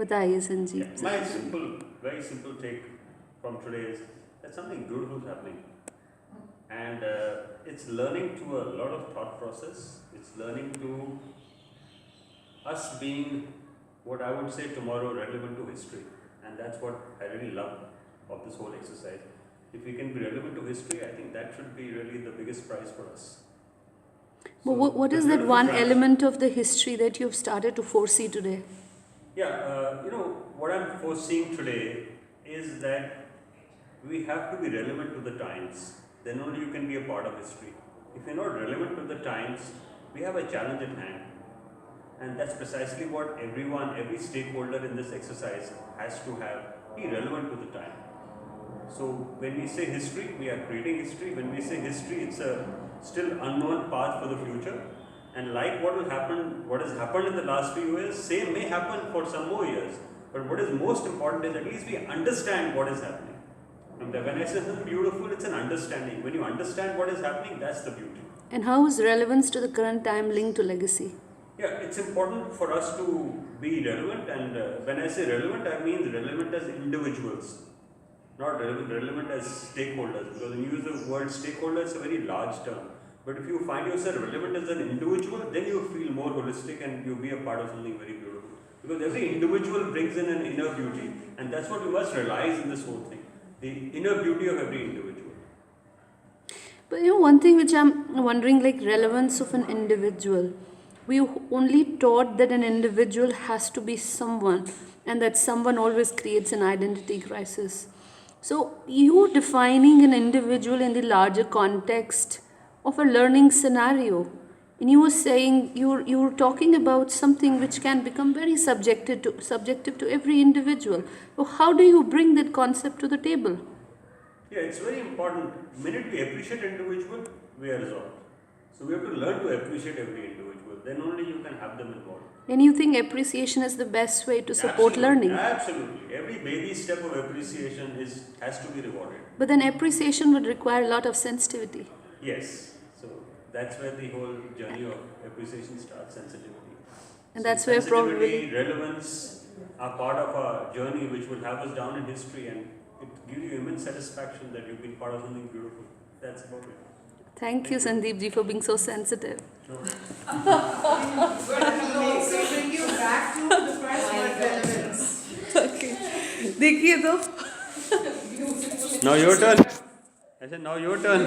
बताइए Sanjeev. My very simple take from today is that something beautiful is happening. And it's learning to a lot of thought process. It's learning to us being what I would say tomorrow relevant to history. And that's what I really love of this whole exercise. If we can be relevant to history, I think that should be really the biggest prize for us. But what is that one element of the history that you've started to foresee today? Yeah, what I'm foreseeing today is that we have to be relevant to the times. Then only you can be a part of history. If you're not relevant to the times, we have a challenge at hand. And that's precisely what every stakeholder in this exercise has to have, be relevant to the time. So when we say history, we are creating history. When we say history, it's a still unknown path for the future. And like what has happened in the last few years, same may happen for some more years. But what is most important is at least we understand what is happening. And when I say something beautiful, it's an understanding. When you understand what is happening, that's the beauty. And how is relevance to the current time linked to legacy? Yeah, it's important for us to be relevant, and when I say relevant, I mean relevant as individuals, not relevant as stakeholders, because when you use the word stakeholder, it's a very large term. But if you find yourself relevant as an individual, then you feel more holistic and you be a part of something very beautiful. Because every individual brings in an inner beauty, and that's what we must realize in this whole thing, the inner beauty of every individual. But one thing which I'm wondering, like relevance of an individual. We only taught that an individual has to be someone, and that someone always creates an identity crisis. So you defining an individual in the larger context of a learning scenario, and you were saying you were talking about something which can become very subjective to every individual. So how do you bring that concept to the table? Yeah, it's very important. The minute we appreciate individual, we are resolved. So we have to learn to appreciate every individual. Then only you can have them involved. And you think appreciation is the best way to support learning? Absolutely. Every baby step of appreciation has to be rewarded. But then appreciation would require a lot of sensitivity. Yes. So that's where the whole journey of appreciation starts, sensitivity. And that's where probably relevance are part of our journey, which will have us down in history, and it gives you immense satisfaction that you've been part of something beautiful. That's about it. Thank you, Sandeep ji, for being so sensitive. But it will also bring you back to the first word, relevance. Okay. देखिए तो. Now your turn. I said now your turn.